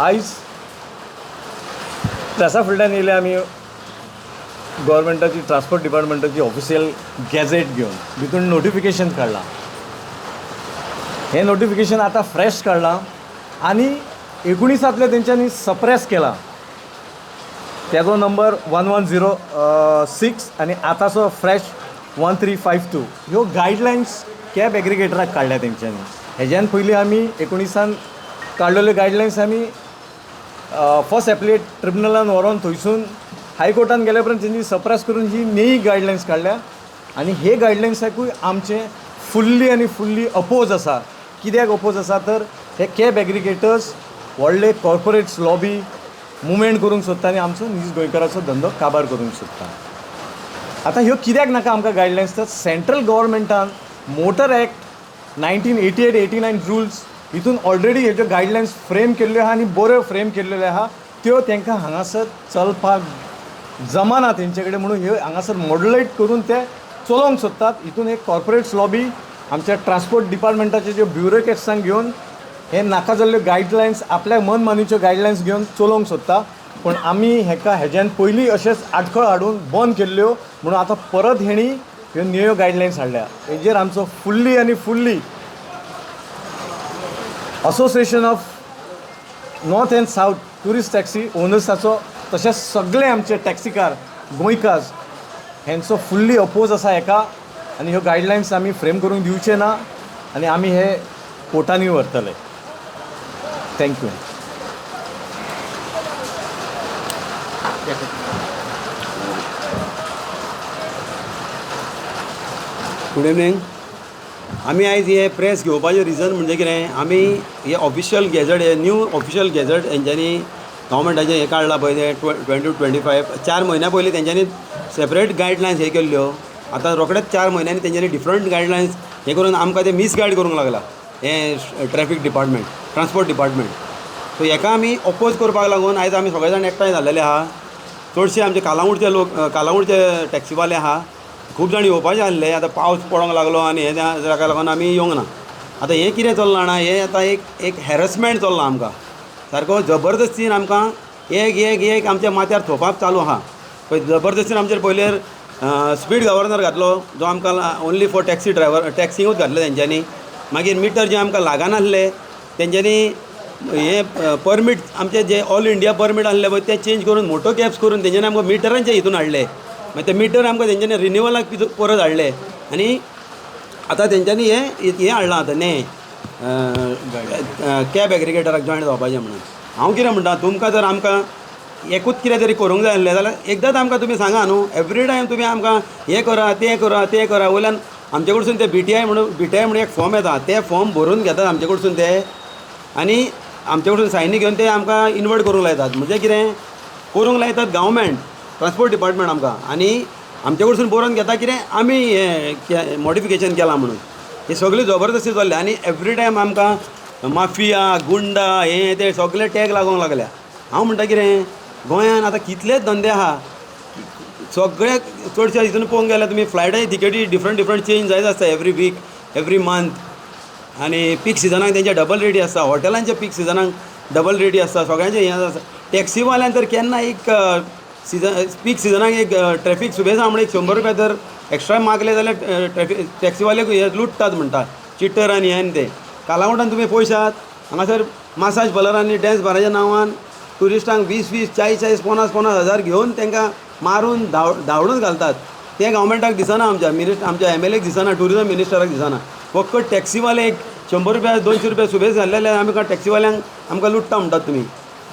आयज प्रेसा फुडल्यान येयले आमी गव्हर्मेंटाची ट्रान्सपोर्ट डिपार्टमेंटाची ऑफिशियल गॅझेट घेवन भितून नोटिफिकेशन काडलां. हें नोटिफिकेशन आतां फ्रेश काडलां आनी 19तले तेंच्यांनी सप्रेस केला. तेजो नंबर 1106 आनी आतांचो फ्रेश 1352. ह्यो गायडलायन्स कॅब एग्रिगेटराक काडल्या तेंच्यांनी. हेज्यान पयलीं आमी 19 काडलेल्यो गायडलायन्स आमी फर्स्ट एप्लेट ट्रिब्युनलान व्हरोन थंयसून हायकोर्टान गेल्या उपरांत तेंची सप्रेस करून ही नई गायडलायन्स काडल्या. आनी हे गायडलायन्साकूय आमचें फुल्ली अपोज आसा. कित्याक अपोज आसा तर हे कॅब एग्रिगेटर्स व्हडले कॉर्पोरेट्स लॉबी मुवमेंट करूंक सोदता आनी आमचो नीज गोंयकाराचो धंदो काबार करूंक सोदता. आतां ह्यो कित्याक नाका आमकां गायडलायन्स तर सेंट्रल गव्हर्मेंटान मोटर एक्ट 1988-89 रुल्स हितून ऑलरेडी हेज्यो गायडलायन्स फ्रेम केल्ल्यो आहा आनी बऱ्यो फ्रेम केल्ल्यो आहा. त्यो तांकां हांगासर चलपाक जमाना तेंचे कडेन म्हणून ह्यो हांगासर मॉड्युलेट करून ते चलोवंक सोदतात. हितून एक कॉर्पोरेट्स लॉबी आमच्या ट्रान्सपोर्ट डिपार्टमेंटाचे ज्यो ब्युरोक्रेट्सांक घेवन हे नाका जाल्ल्यो गायडलायन्स आपल्या मनमानीच्यो गायडलायन्स घेवन चलोवंक सोदता. पूण आमी हेज्यान पयलीं अशेंच आडखळ हाडून बंद केल्ल्यो म्हणून आतां परत हेणी ह्यो नव्यो गायडलायन्स हाडल्या. हेजेर आमचो fully association of north and south tourist taxi ओनर्साचो तशेंच सगळे आमचे टॅक्सीकार गोंयकार्स हेंचो फुल्ली अपोज आसा हेका. आनी ह्यो गायडलायन्स आमी फ्रेम करूंक दिवचे ना आनी आमी हे कोर्टांनी व्हरतले. थँक्यू. Good evening. आमी आयज हे प्रेस घेवपाचें रिजन म्हणजे कितें, आमी हे ऑफिशियल गॅझेट हे न्यू ऑफिशियल गॅझेट हेंच्यांनी गव्हर्मेंटाचें हें काडलां पळय तें 2025 4 म्हयन्या पयलीं तेंच्यांनी सेपरेट गायडलायन्स हे केल्ल्यो. आतां रोखडेच 4 म्हयन्यांनी तेंच्यांनी डिफरंट गायडलायन्स हे करून आमकां ते मिसगायड करूंक लागला हे traffic department transport department. So हेका आमी ऑपोज करपाक लागून आयज आमी सगळे जाण एकठांय जाल्लेले आहा. चडशे आमचे कालावडचे टॅक्सीवाले आहा. खूब जाण येवपाचे आसले. आतां पावस पडोंक लागलो आनी हे जाका लागून आमी येवंक ना. आतां हें कितें चल्लां जाणा, हें आतां एक हॅरसमेंट चल्लां आमकां सारको जबरदस्तीन आमकां एक आमच्या माथ्यार थोपप चालू आहा पळय. जबरदस्तीन आमचेर पयलेर स्पीड गव्हर्नर घातलो जो आमकां ओन्ली फॉर टॅक्सी ड्रायव्हर टॅक्सींगूच घातले तेंच्यांनी. मागीर मिटर जे आमकां लागनासले तेंच्यांनी हे परमीट आमचे जे ऑल इंडिया परमीट आसले पळय ते चेंज करून मोटो कॅब्स करून तेंच्यांनी आमकां मिटरांचे हितून हाडले. मागीर ते मिटर आमकां तेंच्यांनी रिन्युवलाक परत हाडले आनी आतां तेंच्यांनी हें हाडलां आतां कॅब एग्रिगेटराक जॉयन जावपाचें म्हणून. हांव कितें म्हणटा, तुमकां जर आमकां एकूच कितें तरी करूंक जाय आसलें जाल्यार एकदांच आमकां तुमी सांगा न्हू. एवरी टायम तुमी आमकां हें करा तें करा वयल्यान आमचे कडसून ते बीटीआय म्हणून एक फॉर्म येता ते फॉर्म भरून घेतात आमचे कडसून ते आनी आमचे कडसून सायनी घेवन ते आमकां इन्वर्ट करूंक लायतात. म्हणजे कितें करूंक लायतात गव्हर्मेंट ट्रान्सपोर्ट डिपार्टमेंट आमकां आनी आमचे कडसून बरोवन घेता कितें आमी हें मॉडिफिकेशन केलां म्हणून. हे सगळे जबरदस्ती चल्ले आनी एवरी टायम आमकां माफिया गुंडा हे ते सगळे टॅग लागूंक लागल्या. हांव म्हणटा कितें, गोंयान आतां कितलेच धंदे आहा सगळे चडशे हितून पळोवंक गेल्यार तुमी फ्लायटाची तिकेटी डिफरंट चेंज जायत आसता एवरी वीक एवरी मंथ. आनी पीक सिजनाक तेंचे डबल रेटी आसता. हॉटेलांचे पीक सिजनाक डबल रेटी आसता. सगळ्यांचे हें आसता. टॅक्सीवाल्यान तर केन्ना एक पीक सिजनाक एक ट्रॅफीक सुबेजा म्हणून 100 रुपया जर एक्स्ट्रा मागले जाल्यार टॅक्सीवाले हे लुटतात म्हणटात चिट्टर आनी हे आनी ते. कालावडान तुमी पळयशात हांगासर मसाज पार्लरांनी डॅन्स बाराच्या नांवान ट्युरिस्टांक 20-20, 40-40, 50-50 हजार घेवन तांकां मारून धांवडून घालतात. तें गव्हर्मेंटाक दिसना, आमच्या MLAक दिसना, ट्युरिजम मिनिस्टराक दिसना. फकत टॅक्सीवाले एक 100 रुपया 200 रुपया सुबेज घाल्लेले आमकां टॅक्सीवाल्यांक आमकां लुट्टा म्हणटात तुमी.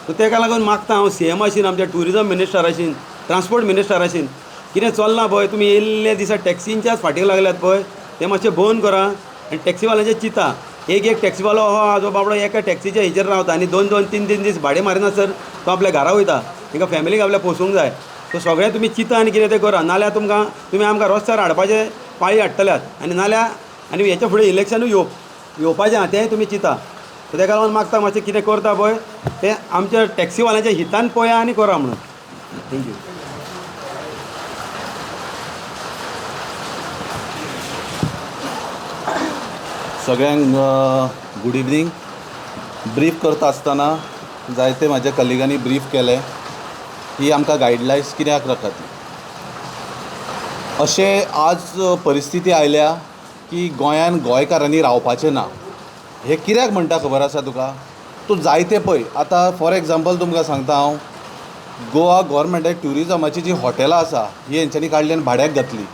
सो तेका लागून मागता हांव CM आमच्या ट्युरिजम मिनिस्टराशीन ट्रान्सपोर्ट मिनिस्टराशीन कितें चल्लां पळय तुमी येयल्ले दिसा टॅक्सींच्याच फाटीक लागल्यात पळय ते मातशें बंद करा आनी टॅक्सीवाल्यांचें चिंता. एक टॅक्सीवालो हो जो बाबडो एका टॅक्सीच्या हेचेर रावता आनी 2-2, 3-3 दीस भाडें मारिनासर तो आपल्या घरा वयता. तांकां फॅमिलीक आपल्या पोसूंक जाय. सो सगळें तुमी चिंता आनी कितें तें करा. नाल्यार तुमी आमकां रस्त्यार हाडपाचे पाळी हाडटल्यात आनी हेच्या फुडें इलेक्शनूय येवपाचें आहा तेंय तुमी चिंता. सो तेका लागून मागता मातशें कितें करता पळय तें आमच्या टॅक्सीवाल्यांच्या हितान पळया आनी करा म्हणून. थँक्यू. सगळ्यांक गुड इवनिंग. ब्रीफ करता आसतना जायते म्हाज्या कलिगांनी ब्रीफ केलें ही आमकां गायडलायन्स कित्याक राखत अशें आज परिस्थिती आयल्या की गोंयान गोंयकारांनी रावपाचें ना हें कित्याक म्हणटा खबर आसा तुका तूं जायते पळय आतां फॉर एग्जाम्पल तुमकां सांगता हांव गोवा गोवोरमेंटाची ट्युरिजमाची जी हॉटेलां आसा ही हेंच्यांनी काडली आनी भाड्याक घातली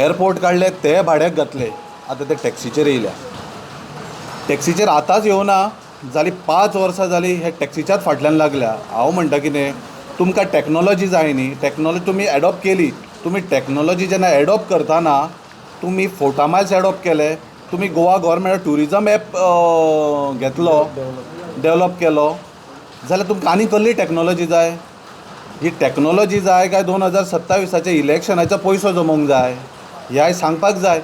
एअरपोर्ट काडले ते भाड्याक घातले आतां ते टॅक्सीचेर येयल्या टॅक्सीचेर आतांच येवना जाली 5 वर्सां जालीं हे टॅक्सीच्याच फाटल्यान लागल्या हांव म्हणटा कितें तुमकां टॅक्नोलॉजी जाय न्ही टॅक्नोलॉजी तुमी एडॉप्ट केली तुमी टॅक्नोलॉजी जेन्ना एडॉप्ट करतना तुमी फोटा मायल्स एडॉप्ट केले तुमी गोवा गोवोरमेंट टुरिजम एप घेतलो डेवलप केलो जाल्यार तुमकां आनी कसली टॅक्नोलॉजी जाय ही टॅक्नोलॉजी जाय काय 2027 इलेक्शनाचो पयसो जमोवंक जाय ह्या सांगपाक जाय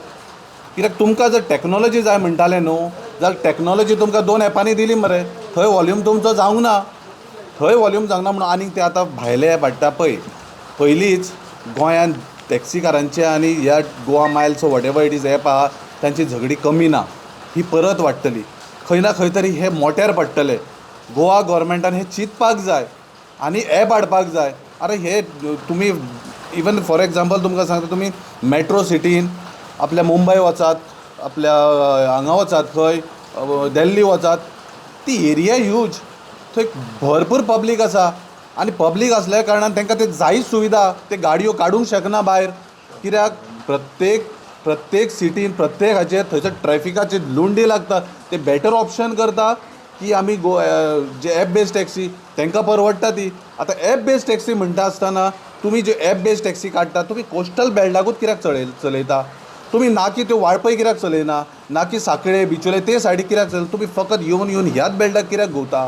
कित्याक तुमकां जर टॅक्नोलॉजी जाय म्हणटाले न्हू जाल्यार टॅक्नोलॉजी तुमकां 2 एपांनी दिली मरे थंय वॉल्यूम तुमचो जावंक ना थंय वॉल्यूम जावंक ना म्हणून आनीक ते आतां भायले हाडटा पळय पयलींच गोंयान टॅक्सीकारांचे आनी ह्या Goa Miles what ever it is app आहा तांची झगडी कमी ना ही परत वाडटली खंय ना खंय तरी हे मोट्यार पडटले गोवा गोवोरमेंटान हे चिंतपाक जाय आनी एप हाडपाक जाय अरे हे तुमी इवन फॉर एग्जाम्पल तुमकां सांगता तुमी मेट्रो सिटीन आपल्या मुंबय वचात आपल्या हांगा वचात खंय दिल्ली वचात ती एरिया ह्यूज थंय भरपूर पब्लीक आसा आनी पब्लीक असल्या कारणान तांकां ते जायच सुविधा ते गाडयो काडूंक शकना भायर कित्याक प्रत्येक सिटीन प्रत्येक हाचेर थंयसर ट्रॅफिकाची लुंडी लागता ते बेटर ऑप्शन करता की आमी जे एप बेस्ड टॅक्सी तांकां परवडटा ती आतां एप बेस्ड टॅक्सी म्हणटा आसतना तुमी जे एप बेस्ड टॅक्सी काडटा तुमी कोस्टल बेल्टाकूच कित्याक चलयता तुमी ना की त्यो वाळपय कित्याक चलयना ना की सांकळे बिचोले ते सायडीक कित्याक चलयता तुमी फकत येवन ह्याच बेल्टाक कित्याक घुंवता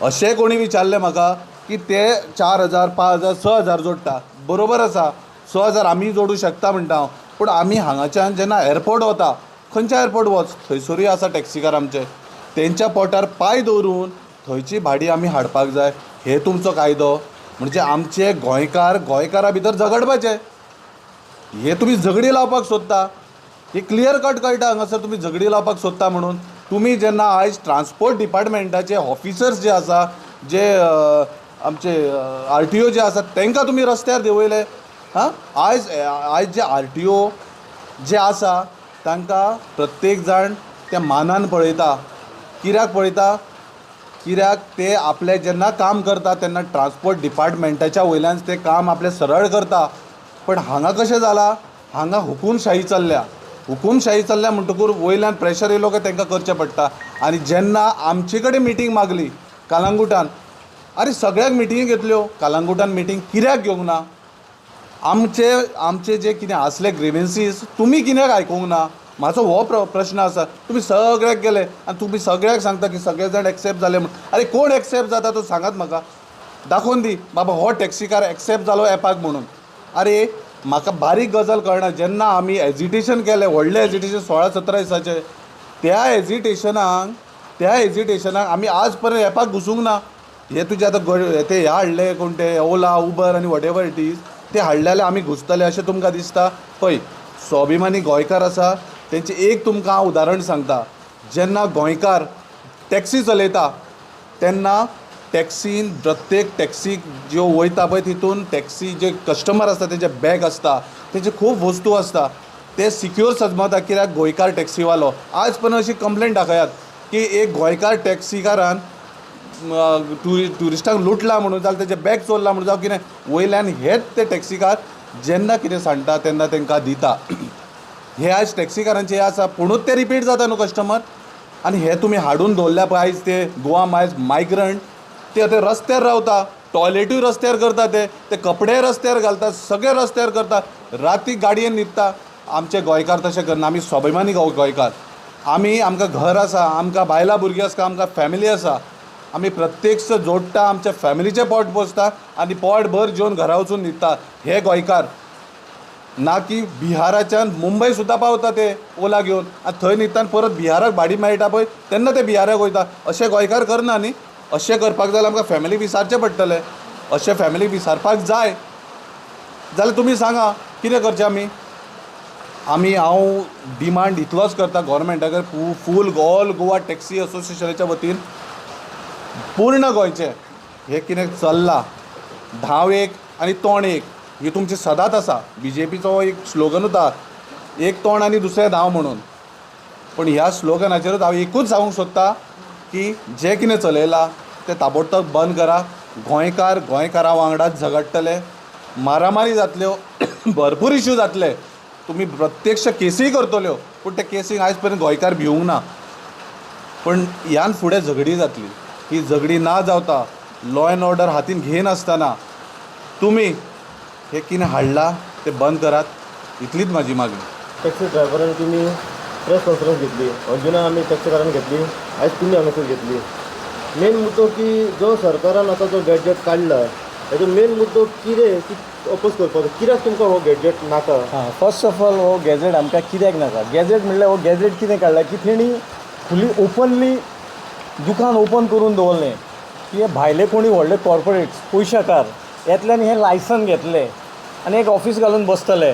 अशें कोणी विचारलें म्हाका की ते 4,000 5,000 6,000 जोडटा बरोबर आसा 6,000 आमी जोडूं शकता म्हणटा हांव पूण आमी हांगाच्यान जेन्ना एअरपोर्ट वता खंयच्या एअरपोर्ट वच थंयसरूय आसा टॅक्सीकार आमचे तेंच्या पोटार पांय दवरून थंयची भाडी आमी हाडपाक जाय हे तुमचो कायदो म्हणजे आमचे गोंयकारा भितर झगडपाचे हे तुमी झगडी लावपाक सोदता हे क्लियर कट कळटा हांगासर तुमी झगडी लावपाक सोदता म्हणून तुमी जेन्ना आयज ट्रान्सपोर्ट डिपार्टमेंटाचे ऑफिसर्स जे आसा जे आमचे RTO जे आसात तांकां तुमी रस्त्यार देंवयले आयज जे RTO जे आसा तांकां प्रत्येक जाण त्या मानान पळयता कित्याक पळयता कित्याक ते आपले जेन्ना काम करता तेन्ना ट्रान्सपोर्ट डिपार्टमेंटाच्या वयल्यान ते काम आपलें सरळ करता पण हांगा कशें जालां हांगा हुकूमशाही चल्ल्या म्हणटकूर वयल्यान प्रेशर येयलो काय तांकां करचें पडटा आनी जेन्ना आमचे कडेन मिटींग मागली कालांगुटान अरे सगळ्याक मिटिंगी घेतल्यो कालांगुटान मिटींग कित्याक घेवंक ना आमचे जे कितें आसले ग्रिवेन्सीस तुमी कित्याक आयकूंक ना म्हाजो हो प्रश्न आसा तुमी सगळ्याक गेले आनी तुमी सगळ्याक सांगता की सगळे जाण एक्सेप्ट जाले म्हण अरे कोण एक्सेप्ट जाता तो सांगात म्हाका दाखोवन दी बाबा हो टॅक्सीकार एक्सेप्ट जालो एपाक म्हणून अरे म्हाका बारीक गजाल कळना जेन्ना आमी एजिटेशन केलें व्हडलें एजिटेशन 16-17 दिसाचें त्या एजिटेशनाक आमी आज पर्यंत एपाक घुसूंक ना हे तुजे आतां ते हाडले कोण ते ओला उबर आनी वॉट एवर इट इज ते हाडले जाल्यार आमी घुसतले अशें तुमकां दिसता पळय स्वाभिमानी गोंयकार आसा तेंचें एक तुमकां हांव उदाहरण सांगता जेन्ना गोंयकार टॅक्सी चलयता तेन्ना टॅक्सीन प्रत्येक टॅक्सीक ज्यो वयता पळय तितून टॅक्सी जे कस्टमर आसता तेंचे बॅग आसता तेंचे खूब वस्तू आसता ते सिक्युअर सजमता कित्याक गोंयकार टॅक्सीवालो आज पण अशी कंप्लेंट दाखयात की एक गोंयकार टॅक्सीकारान ट्युरिस्टांक लुटला म्हणून जाल्यार तेजे बॅग चोरला म्हणून जावं कितें वयल्यान हेच ते टॅक्सीकार जेन्ना कितें सांगता तेन्ना तांकां दिता हे आयज टॅक्सीकारांचे हे आसा पुणूच ते रिपीट जाता न्हू कस्टमर आनी हे तुमी हाडून दवरल्या पळय आयज ते गोवा मायल्स मायग्रंट ते रस्त्यार रावता टॉयलेटूय रस्त्यार करता ते कपडे रस्त्यार घालता सगळे रस्त्यार करता राती गाडयेन न्हिदता आमचे गोंयकार तशें करना आमी स्वाभिमानी गोंयकार आमकां घर आसा आमकां बायलां भुरगीं आसा आमकां फॅमिली आसा आमी प्रत्येक जोडटा आमच्या फॅमिलीचें पोट पोसता आनी पोट भर जेवन घरा वचून न्हिदता हे गोंयकार ना की बिहाराच्यान मुंबय सुद्दां पावता ते ओला घेवन आनी थंय न्हिदता आनी परत बिहाराक भाडी मेळटा पळय तेन्ना ते बिहाराक वयता अशें गोंयकार करना न्ही अशें करपाक जाल्यार आमकां फॅमिली विसारचें पडटलें अशें फॅमिली विसारपाक जाय जाल्यार तुमी सांगा कितें करचें हांव डिमांड इतलोच करता गोवोरमेंटाक फूल ऑल गोवा टॅक्सी असोसिएशनाच्या वतीन पूर्ण गोंयचें हें कितें चल्लां धांव एक आनी तोंड एक ही तुमची सदांच आसा BJPचो एक स्लोगनूच आसा एक तोंड आनी दुसरें धांव म्हणून पूण ह्या स्लोगनाचेरूच हांव एकूच सांगूंक सोदतां की जें कितें चलयलां तें ताबडतोब बंद करा गोंयकारा वांगडाच झगडटले मारामारी जातल्यो भरपूर इश्यू जातले तुमी प्रत्यक्ष केसीय करतल्यो पूण ते केसीक आयज पर्यंत गोंयकार भिवूंक ना पण ह्यान फुडें झगडी जातली ही झगडी ना जावता लॉ एंड ऑर्डर हातीन घेनासतना तुमी हें कितें हाडलां तें बंद करात इतलीच म्हाजी मागणी टॅक्सी ड्रायव्हरान तुमी प्रेस कॉन्फरन्स घेतली अर्जुना आमी टॅक्सीकारान घेतली आयज तुमी हांगासर घेतली मेन मुद्दो की जो सरकारान आतां जो गॅजेट काडला हेजो मेन मुद्दो कितें की अपोज करपाचो कित्याक तुमकां हो गॅजेट नाका हां फर्स्ट ऑफ ऑल हो गॅजेट आमकां कित्याक नाका गॅजेट म्हणल्यार हो गॅजेट कितें काडला की तेणी फुली ओपनली दुकान ओपन करून दवरलें की हे भायले कोणी व्हडले कॉर्पोरेट्स पयशाकार येतल्यान हे लायसन घेतले आनी एक ऑफीस घालून बसतले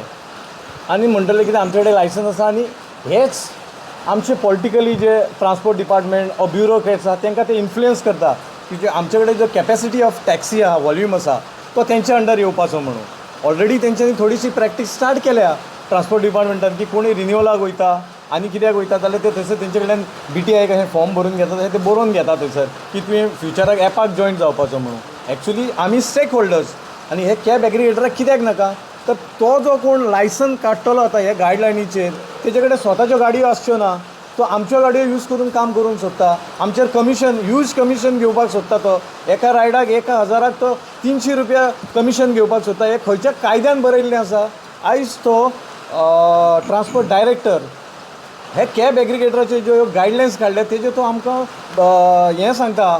आनी म्हणटले कितें आमचे कडेन लायसन आसा आनी हेच आमचे पॉलिटिकली जे ट्रान्सपोर्ट डिपार्टमेंट ऑर ब्युरोक्रेट्स आसा तांकां ते इन्फ्लुयन्स करता की जे आमचे कडेन जो कॅपॅसिटी ऑफ टॅक्सी आहा वॉल्यूम आसा तो तेंच्या अंडर येवपाचो म्हणून ऑलरेडी तेंच्यांनी थोडीशी प्रॅक्टीस स्टार्ट केल्या ट्रान्सपोर्ट डिपार्टमेंटान की कोणी रिन्युअलाक वयता आनी कित्याक वयता जाल्यार ते थंयसर तेंचे कडल्यान BTI कशें फॉर्म भरून घेता ते बरोवन घेता थंयसर की तुवें फ्युचराक एपाक जॉयन जावपाचो म्हणून एक्चुली आमी स्टेक होल्डर्स आनी हे कॅब एग्रिगेटराक कित्याक नाका तर तो जो कोण लायसन काडटलो आतां हे गायडलायनीचेर तेजे कडेन स्वताच्यो गाडयो आसच्यो ना तो आमच्यो गाडयो यूज करून काम करूंक सोदता आमचेर कमिशन ह्यूज कमिशन घेवपाक सोदता तो एका रायडाक 1000 तो 300 रुपया कमिशन घेवपाक सोदता हे खंयच्या कायद्यान बरयल्लें आसा आयज तो ट्रान्सपोर्ट डायरेक्टर हे कॅब एग्रिगेटराचे ज्यो गायडलायन्स काडले तेजे तो आमकां हें सांगता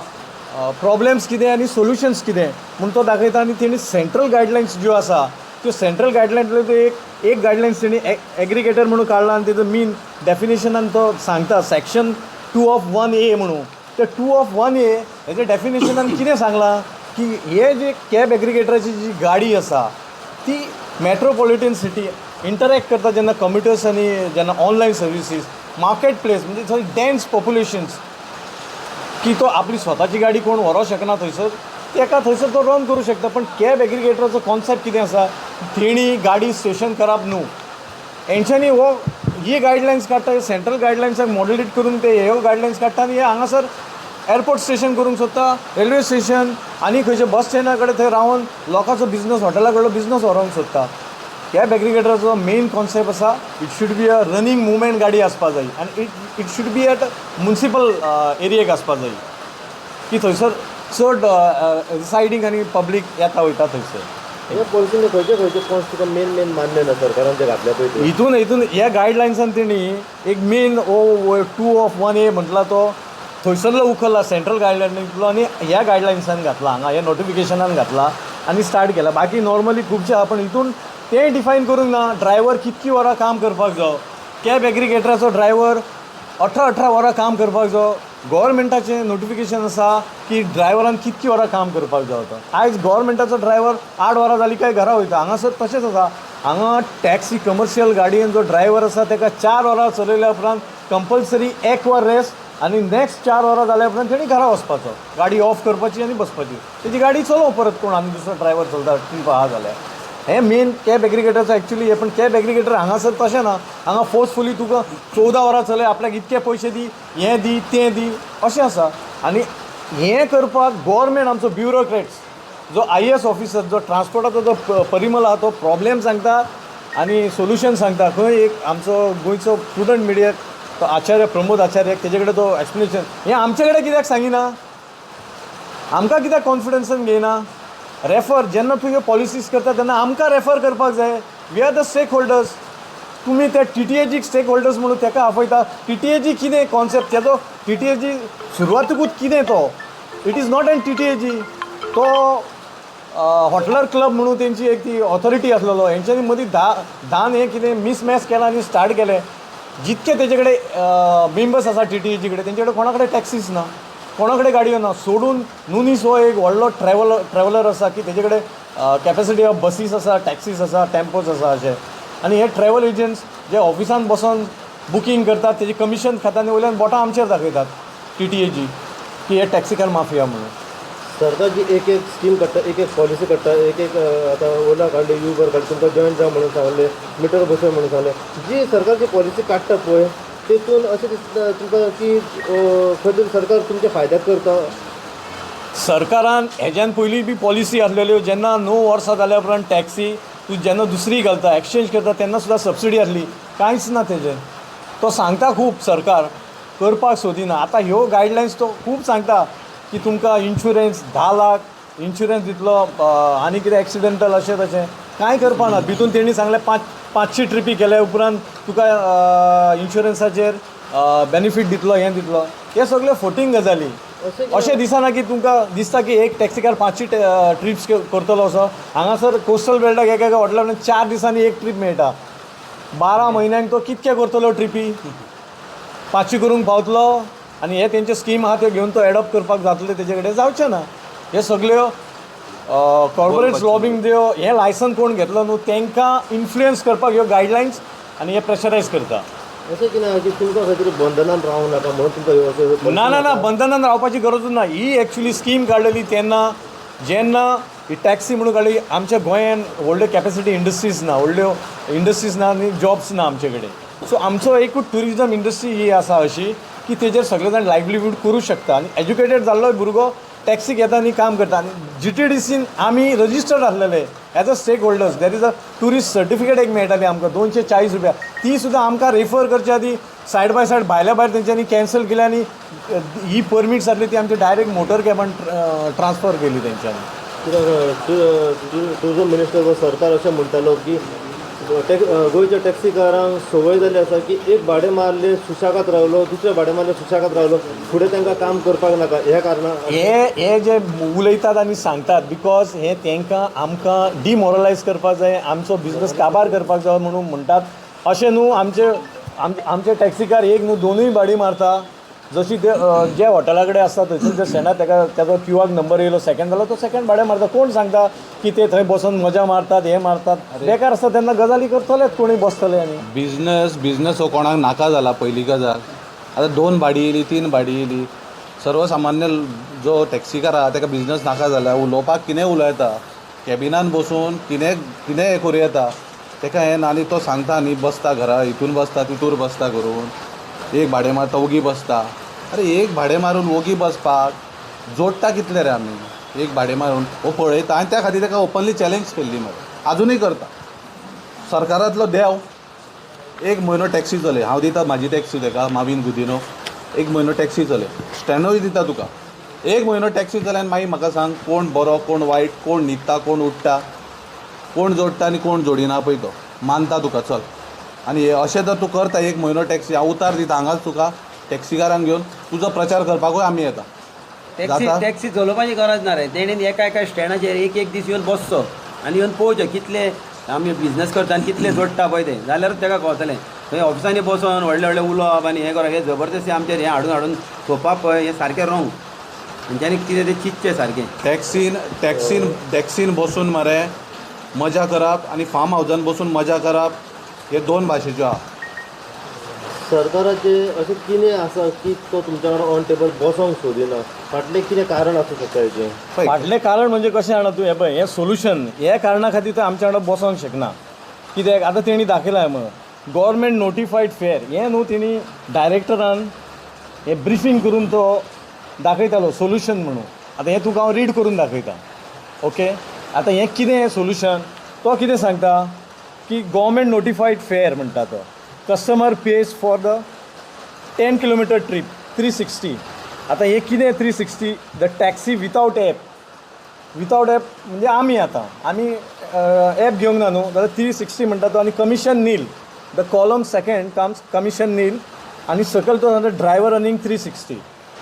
प्रॉब्लेम्स कितें आनी सोल्युशन्स कितें म्हूण तो दाखयता आनी तेणी सेंट्रल गायडलायन्स ज्यो आसा त्यो सेंट्रल गायडलायन्स एक गायडलायन्स तेणी एग्रिगेटर म्हणून काडला आनी तेजो मेन डेफिनेशनान तो सांगता सेक्शन 2 of 1A म्हणून ते 2 of 1A हेजे डेफिनेशनान कितें सांगलां की हे जे कॅब एग्रिगेटराची जी गाडी आसा ती मेट्रोपॉलिटन सिटी इंटरॅक्ट करता जेन्ना कम्युटर्स आनी जेन्ना ऑनलायन सर्विसीस मार्केट प्लेस म्हणजे थंय डेन्स पॉप्युलेशन्स की तो आपली स्वताची गाडी कोण व्हरोंक शकना थंयसर तेका थंयसर तो रन करूं शकता पण कॅब एग्रिगेटराचो कॉन्सेप्ट कितें आसा तेणी गाडी स्टेशन करप न्हू हेंच्यांनी हो ही गायडलायन्स काडटा हे सेंट्रल गायडलायन्साक मॉड्युलेट करून ते ह्यो गायडलायन्स काडटा आनी हे हांगासर एअरपोर्ट स्टेशन करूंक सोदता रेल्वे स्टेशन आनी खंयचे बस स्टँडा कडेन थंय रावन लोकांचो बिझनस हॉटेला कडलो बिझनस व्हरोंक सोदता कॅब एग्रिगेटराचो मेन कॉन्सेप्ट आसा it should be a running movement गाडी आसपा जाय आनी it should be at municipal एरियेक आसपा जाय की थंयसर चड रिसायडींग आनी पब्लीक येता वयता थंयसर हे पॉलिसीन खंयचे पॉयंट्स तुका मेन मान्य ना सरकारान जे घातल्या पळय ते हितून ह्या गायडलायन्सान तेणी एक मेन 2 of 1A म्हटला तो थंयसरलो उखल्ला सेंट्रल गायडलायनींतलो आनी ह्या गायडलायन्सान घातला हांगा ह्या नोटिफिकेशनान घातला आनी स्टार्ट केला बाकी नॉर्मली खुबशे आहा पण हितून तें डिफायन करूंक ना ड्रायव्हर कितकी वरां काम करपाक जाय कॅब एग्रिगेटराचो ड्रायव्हर 18 वरां काम करपाक जाय गव्हर्मेंटाचें नोटिफिकेशन आसा की ड्रायव्हरान कितकी वरां काम करपाक जाय आयज गव्हर्मेंटाचो ड्रायव्हर 8 वरां जाली काय घरा वयता हांगासर तशेंच आसा हांगा टॅक्सी कमर्शियल गाडयेन जो ड्रायव्हर आसा ताका 4 वरां चलयल्या उपरांत कंपल्सरी 1 वर रेस्ट आनी नेक्स्ट 4 वरां जाल्या उपरांत तेणी घरा वचपाचो गाडी ऑफ करपाची आनी बसपाची तेजी गाडी चलोव परत कोण आनी दुसरो ड्रायव्हर चलता ट्रीप आहा जाल्यार हे मेन कॅब एग्रिगेटरचं ॲक्च्युली हे पण कॅब एग्रिगेटर हांगासर तशें ना हांगा फोर्सफुली तुका 14 वरां चलय आपल्याक इतके पयशे दी हें दी तें दी अशें आसा आनी हें करपाक गव्हर्मेंट आमचो ब्युरोक्रेट्स जो IAS ऑफिसर जो ट्रान्सपोर्टाचो जो परिमल आहा तो प्रॉब्लेम सांगता आनी सोल्युशन सांगता खंय एक आमचो गोंयचो प्रुडंट मिडियाक तो आचार्य प्रमोद आचार्याक तेजे कडेन तो एक्सप्लेनेशन हें आमचे कडेन कित्याक सांगिना आमकां कित्याक कॉन्फिडन्सान घेयना रेफर जेन्ना तूं ह्यो पॉलिसीज करता तेन्ना आमकां रेफर करपाक जाय we are the stakeholders तुमी त्या TTAG स्टेक होल्डर्स म्हणून ताका आपयता TTAG कितें कॉन्सेप्ट तेजो TTAG सुरवातीकूच कितें तो it is not an TTAG तो हॉटलर क्लब म्हणून तेंची एक ती ऑथॉरिटी आसलेलो हेंच्यांनी मदीं धान हें कितें मिसमॅच केलां आनी स्टार्ट केलें जितके तेजे कडेन मेंबर्स आसा TTAG कडेन तेंचे कडेन कोणा कडेन टॅक्सीस ना कोणा कडेन गाडयो ना सोडून नुनीस हो एक व्हडलो ट्रॅव्हलर आसा की तेजे कडेन कॅपॅसिटी ऑफ बसीस आसा टॅक्सीस आसा टेम्पोज आसा अशें आनी हे ट्रॅव्हल एजंट्स जे ऑफिसान बसून बुकींग करतात तेजे कमिशन खाता आनी वयल्यान बोटां आमचेर दाखयतात TTAG की हे टॅक्सी कार माफिया म्हणून. सरकार जी एक स्कीम काडटा, एक पॉलिसी काडटा, एक आतां ओला काडली, युबर काडली, तुमकां जॉयन जा म्हणून सांगले, मिटर बसय म्हणून सांगले. जी सरकारची पॉलिसी काडटा पळय तेतून अशें दिसता तुमकां की खंय तरी सरकार तुमच्या फायद्याक करता. सरकारान हेज्यान पयलीं बी पॉलिसी आसलेल्यो. जेन्ना 9 वर्सां जाल्या उपरांत टॅक्सी तूं जेन्ना दुसरी घालता, एक्सचेंज करता, तेन्ना सुद्दां सबसिडी आसली. कांयच ना तेजें. तो सांगता खूब सरकार, करपाक सोदिना. आतां ह्यो गायडलायन्स तो खूब सांगता की तुमकां इन्शुरन्स 10 लाख इन्शुरन्स दितलो, आनी कितें एक्सिडेंटल अशें तशें कांय करपा ना. भितून तेणी सांगलें 500 ट्रिपी केल्या उपरांत तुका इन्शुरन्साचेर बेनिफीट दितलो, हें दितलो. हे सगळे फोटींग गजाली. अशें दिसना की तुमकां दिसता की एक टॅक्सी कार 500 ट्रिप्स करतलो असो. हांगासर कोस्टल बेल्टाक एका हॉटेलान 4 दिसांनी एक ट्रीप मेळटा. 12 म्हयन्यांक तो कितके करतलो ट्रिपी? 500 करूंक पावतलो आनी हे तेंचे स्कीम आहा त्यो घेवन तो एडॉप्ट करपाक जातले तेजे कडेन जावचें ना. हे सगळ्यो कॉर्पोरेट्स लॉबिंग दियो. हे लायसन कोण घेतलो न्हू तांकां इन्फ्लुयन्स करपाक ह्यो गायडलायन्स आनी हे प्रेशरायज करता. अशें कितें की तुमकां खंय तरी बंधनान रावूं नाका म्हणून तुमकां ह्यो अशें ना बंधनान रावपाची गरजूच ना. ही एक्चुली स्कीम काडलेली तेन्ना जेन्ना ही टॅक्सी म्हणून काडली. आमच्या गोंयान व्हडल्यो कॅपेसिटी इंडस्ट्रीज ना, व्हडल्यो इंडस्ट्रीज ना आनी जॉब्स ना आमचे कडेन. सो आमचो एकूच ट्युरिजम इंडस्ट्री ही आसा अशी की तेजेर सगळे जाण लायवलीहूड करूं शकता. आनी एज्युकेटेड जाल्लो भुरगो टॅक्सी घेता आनी काम करता. आनी GTDCन आमी रजिस्टर्ड आसलेले as a stakeholders. There is a tourist certificate एक मेळटाली आमकां 240 रुपया. ती सुद्दां आमकां रेफर करच्या आदी सायड बाय सायड भायल्या भायर तेंच्यांनी कॅन्सल केली आनी ही परमीट्स आसली ती आमची डायरेक्ट मोटर कॅबान ट्रान्सफर केली तेंच्यांनी. टुरिजम मिनिस्टर व सरकार अशें म्हणटालो की गोंयच्या टॅक्सीकारांक संवय जाल्ली आसा की एक भाडें मारले सुशागात रावलो, दुसरे भाडें मारले सुशागात रावलो, फुडें तांकां काम करपाक नाका. ह्या कारणान हे जे उलयतात आनी सांगतात बिकॉज हे तांकां आमकां डिमोरलायज करपाक जाय, आमचो बिझनस काबार करपाक जाय म्हणून म्हणटात. अशें न्हू आमचे टॅक्सीकार एक न्हू दोनूय भाडी मारता. जशी ते जे हॉटेला कडेन आसता थंयसर जे स्टँडार तेजो क्यूआर नंबर येयलो सेकंड जालो तो सेकंड भाडें मारता. कोण सांगता की ते थंय बसून मजा मारतात, हे मारतात. बेकार आसता तेन्ना गजाली करतलेच कोणी बसतले. आनी बिझनस हो कोणाक नाका जाला पयली गजाल. आतां 2 भाडी येयली, 3 भाडी येयली. सर्वसामान्य जो टॅक्सीकार आहा ताका बिझनस नाका जाल्यार उलोवपाक कितें उलयता, कॅबिनान बसून कितें हें करूं येता ताका हें ना. आनी तो सांगता न्ही बसता घरा हितून बसता तितूर बसता करून. एक भाडें मारता ओगी बसता. अरे एक भाडें मारून ओगी बसपाक जोडटा कितले रे आमी? एक भाडें मारून हो पळयता. आनी त्या खातीर ताका ओपनली चॅलेंज केल्ली मरे. आजुनूय करता. सरकारांतलो देव 1 म्हयनो टॅक्सी चलय. हांव दिता म्हाजी टॅक्सी ताका मावीन गुदिनो. 1 म्हयनो टॅक्सी चलय. स्टॅनूय दिता तुका. 1 म्हयनो टॅक्सी चलय आनी मागीर म्हाका सांग कोण बरो कोण वायट, कोण न्हिदता कोण उठटा, कोण जोडटा आनी कोण जोडिना पळय तो मानता तुका. चल आनी अशें जर तूं करता 1 म्हयनो टॅक्सी हांव उतार दिता हांगाच तुका टॅक्सीकारांक घेवन तुजो प्रचार करपाकूय आमी येता. टॅक्सी चलोवपाची गरज ना रे. तेणेन एका स्टँडाचेर एक दीस येवन बसचो आनी येवन पळोवचें कितले आमी बिझनस करता आनी कितले जोडटा पळय ते जाल्यारूच ताका कळटलें. थंय ऑफिसांनी बसून व्हडलें उलोवप आनी हें करप हे जबरदस्ती आमचेर हें हाडून सोंपप पळय हें सारकें रॉंग. तेंच्यांनी कितें तें चिंतचें सारकें. टॅक्सीन बसून मरे मजा करप आनी फार्म हावजान बसून मजा करप हे 2 भाशेच्यो आहा. सरकाराचे अशें कितें आसा की तो तुमच्या वांगडा ऑन टेबल बसोंक सोदिना? फाटलें कितें कारण आसूं शकता हेजें? फाटलें कारण म्हणजे कशें जाणा तूं, हें पळय हें सोल्युशन हे कारणां खातीर तो आमच्या वांगडा बसोंक शकना. कित्याक आतां तेणी दाखयलां मग गव्हर्मेंट नोटिफायड फेअर हें न्हू तेणी डायरेक्टरान हें ब्रिफींग करून तो दाखयतालो सोल्युशन म्हणून. आतां हें तुका हांव रीड करून दाखयता. ओके. आतां हें कितें हें सोल्युशन तो कितें सांगता की गव्हर्मेंट नोटिफायड फेअर म्हणटा तो customer page for the 10 kilometre trip 360. आतां हें कितें 360? द टॅक्सी विथावट ॲप म्हणजे आमी ॲप घेवंक ना न्हू जाल्यार 360 म्हणटा तो. आनी commission nil the column second comes commission nil आनी सकयल तो सांगता ड्रायव्हर रनिंग 360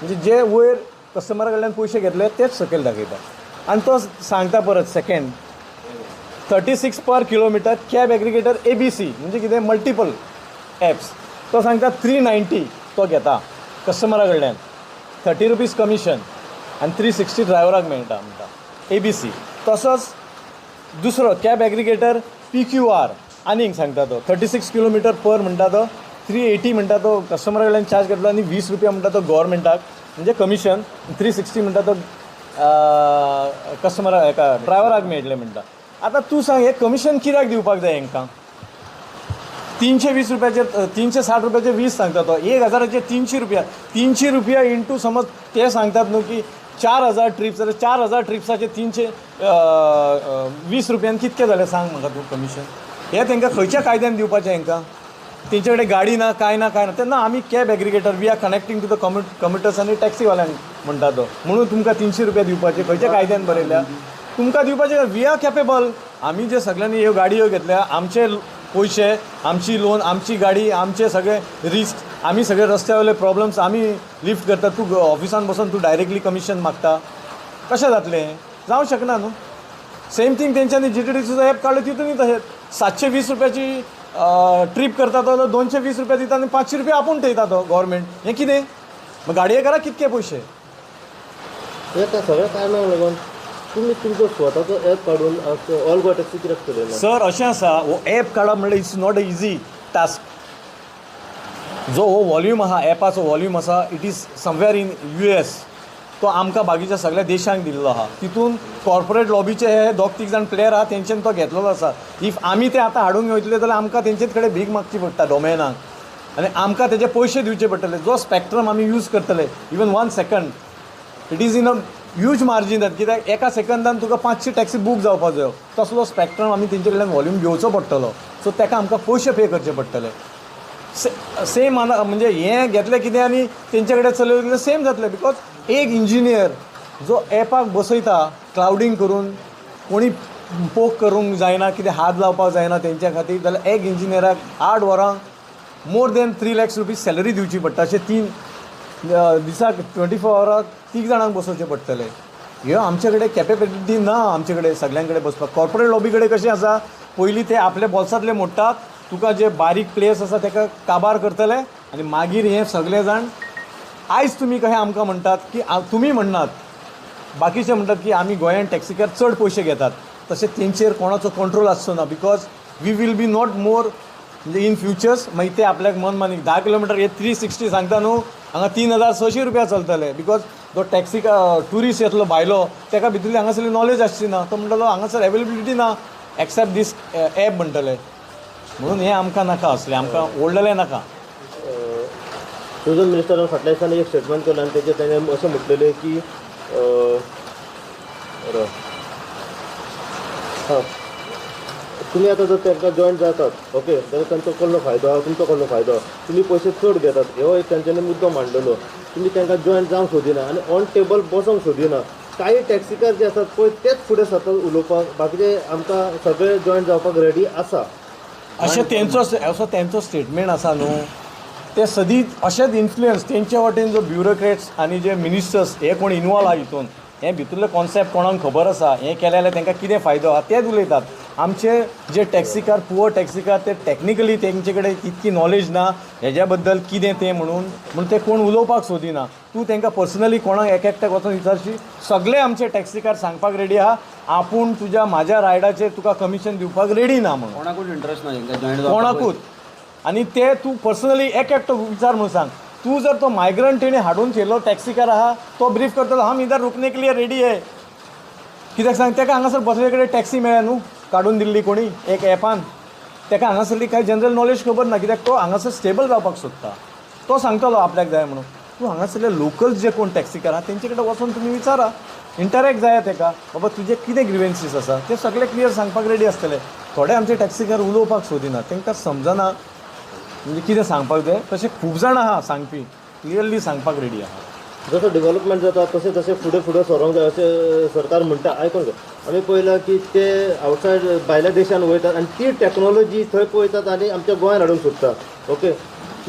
म्हणजे जे वयर कस्टमरा कडल्यान पयशे घेतले तेच सकयल दाखयता. आनी तो सांगता परत सेकंड 36 पर किलोमिटर कॅब एग्रिगेटर ABC म्हणजे कितें मल्टिपल ॲप्स. तो सांगता 390 तो घेता कस्टमरा कडल्यान 30 रुपीज कमिशन आनी 360 ड्रायव्हराक मेळटा म्हणटा ABC. तसोच दुसरो कॅब एग्रिगेटर PQR आनीक सांगता तो 36 किलोमिटर पर म्हणटा तो 380 म्हणटा तो कस्टमरा कडल्यान चार्ज घेतलो आनी 20 रुपया म्हणटा तो गव्हर्मेंटाक म्हणजे कमिशन 360 म्हणटा तो कस्टमराक हेका ड्रायव्हराक मेळटलें म्हणटा. आतां तूं सांग हे कमिशन कित्याक दिवपाक जाय हांकां? 320 रुपयाचे 360 रुपयाचे 20 सांगता तो 1000चे 300 रुपया 300 रुपया इंटू समज ते सांगतात न्हू की 4000 ट्रिप्स जाल्यार 4000 ट्रिप्साचे 320 रुपयान कितके जाले सांग म्हाका तूं कमिशन. हे तांकां खंयच्या कायद्यान दिवपाचें हांकां? तेंचे कडेन गाडी ना काय ना तेन्ना आमी cab aggregator we are connecting to the commuters आनी टॅक्सीवाल्यांक म्हणटा तो म्हणून तुमकां 300 रुपया दिवपाचे खंयच्या कायद्यान बरयल्या? तुमकां दिवपाचे वी आर कॅपेबल. आमी जे सगळ्यांनी ह्यो गाडयो घेतल्या आमचे पयशे आमची लोन आमची गाडी आमचे सगळे रिस्क आमी सगळे रस्त्यावयले प्रॉब्लम्स आमी लिफ्ट करता. तूं ऑफिसान बसून तूं डायरेक्टली कमिशन मागता कशें जातलें? जावंक शकना न्हू. सेम थिंग तेंच्यांनी GTDCचो ॲप काडलो तितूनय तशेंच 720 रुपयाची ट्रीप करता तो जाल्यार 220 रुपया दिता आनी 500 रुपया आपूण थेयता तो गव्हर्मेंट. हें कितें? मग गाडयेकाराक कितके पयशे? हे त्या सगळ्या कारणांक लागून तुमी तुमचो स्वताचो ॲप काडून ऑल गोवा टॅक्सी कित्याक चलयना? सर अशें आसा हो ॲप काडप म्हणल्यार it's not a easy task. जो हो वॉल्यूम आहा ॲपाचो वॉल्यूम आसा it is somewhere in US. तो आमकां बाकीच्या सगळ्या देशांक दिल्लो आहा. तितून कॉर्पोरेट लॉबीचे हे 2-3 जाण प्लेयर आहा तेंच्यान तो घेतलेलो आसा. इफ आमी ते आतां हाडूंक वयतले जाल्यार आमकां तेंचे कडेन भीक मागची पडटा डोमेनाक आनी आमकां तेजे पयशे दिवचे पडटले. जो स्पॅक्ट्रम आमी यूज करतले even 1 second it is in a huge margin जाता. कित्याक एका सेकंदान तुका 500 टॅक्सी बूक जावपाक जायो तसलो स्पॅक्ट्रम आमी तेंचे कडल्यान वॉल्यूम घेवचो पडटलो. सो ताका आमकां पयशे पे करचे पडटले. सेम म्हणजे हें घेतलें कितें आनी तेंचे कडेन चलयलें सेम जातलें. बिकॉज एक इंजिनियर जो ॲपाक बसयता क्लाउडींग करून कोणी पोक करूंक जायना कितें हात लावपाक जायना तेंच्या खातीर जाल्यार एक इंजिनियराक 8 वरां more than 3 lakh rupees salary दिवची पडटा. अशें 3 दिसाक 24 वरांक 3 जाणांक बसोवचें पडटलें. ह्यो आमचे कडेन कॅपेबिलिटी ना आमचे कडेन सगळ्यां कडेन बसपाक. कॉर्पोरेट लॉबी कडेन कशें आसा पयलीं ते आपल्या बोल्सांतले मोडटात तुका जे बारीक प्लेस आसा ताका काबार करतले आनी मागीर हे सगळे जाण आयज तुमी कशें आमकां म्हणटात की तुमी म्हणनात बाकीचे म्हणटात की आमी गोंयांत टॅक्सीकार चड पयशे घेतात. तशें तेंचेर कोणाचो कंट्रोल आसचो ना. Because we will be not more म्हणजे इन फ्युचर्स मागीर ते आपल्याक मन मानीक 10 किलोमिटर हे 360 सांगता न्हू हांगा 3600 रुपया चलतले. बिकॉज जो टॅक्सी ट्युरिस्ट येतलो भायलो ताका भितरली हांगासरली नॉलेज आसची ना. तो म्हणटलो हांगासर अवेलेबिलिटी ना एक्सेप्ट दीस ॲप म्हणटले. म्हणून हें आमकां नाका असलें आमकां ओल्डलें नाका. टुरिझम मिनिस्टरान फाटल्या दिसांनी एक स्टेटमेंट केलें आनी तेजेर ताणें अशें म्हटलेलें की तुमी आतां जर तांकां जॉयन जातात ओके जाल्यार तांचो कसलो फायदो आहा तुमचो कसलो फायदो आहा. तुमी पयशे चड घेतात हो एक तांच्यांनी मुद्दो मांडलेलो. तुमी तांकां जॉयन जावंक सोदिना आनी ऑन टेबल बसोंक सोदिना. काही टॅक्सीकार जे आसात पळय तेच फुडें सरतात उलोवपाक बाकीचे आमकां सगळे जॉयन जावपाक रेडी आसा अशें तेंचो स्टेटमेंट आसा न्हू ते सदींच अशेंच इन्फ्लुयन्स तेंचे वटेन जो ब्युरोक्रेट्स आनी जे मिनिस्टर्स हे कोण इनवॉल्व आहा हितून हे भितरले कॉन्सेप्ट कोणाक खबर आसा हें केलें जाल्यार तांकां कितें फायदो आहा तेच उलयतात. आमचे जे टॅक्सीकार पुअर टॅक्सीकार ते टॅक्निकली तेंचे कडेन तितकी नॉलेज ना हेज्या बद्दल कितें तें म्हणून ते कोण उलोवपाक सोदिना. तूं तांकां पर्सनली कोणाक एकट्याक वचून विचारशी सगळे आमचे टॅक्सीकार सांगपाक रेडी आहा आपूण म्हाज्या रायडाचेर तुका कमिशन दिवपाक रेडी ना म्हणून कोणाकूच इंट्रस्ट ना तांकां जॉयन कोणाकूच. आनी ते तूं पर्सनली एकटो विचार म्हणून सांग. तूं जर तो मायग्रंट तेणी हाडून थेयलो टॅक्सीकार आहा तो ब्रीफ करतलो हम इधर रुकने के लिए रेडी आहे. कित्याक सांग ताका हांगासर बसले कडेन टॅक्सी मेळ्ळ्या न्हू काडून दिल्ली कोणी एक ॲपान ताका हांगासरली कांय जनरल नॉलेज खबर ना. कित्याक तो हांगासर स्टेबल रावपाक सोदता. तो सांगतलो आपल्याक जाय म्हणून. तूं हांगासरले लोकल्स जे कोण टॅक्सीकार आहा तेंचे कडेन वचून तुमी विचारा इंटरॅक्ट जाया ताका बाबा तुजे कितें ग्रिवेन्सीस आसा ते सगळे क्लियर सांगपाक रेडी आसतले. थोडे आमचे टॅक्सीकार उलोवपाक सोदिना तांकां समजना म्हणजे कितें सांगपाक जाय. तशें खूब जाण आहा सांगपी क्लियरली सांगपाक रेडी आहा. जसं डेव्हलपमेंट जाता तशें तशें फुडें सरोंक जाय अशें सरकार म्हणटा. आयकूंक जाय आमी पळयलां की ते आवटसायड भायल्या देशांत वयतात आनी ती टॅक्नॉलॉजी थंय पळयतात आनी आमच्या गोंयांत हाडूंक सोदतात. ओके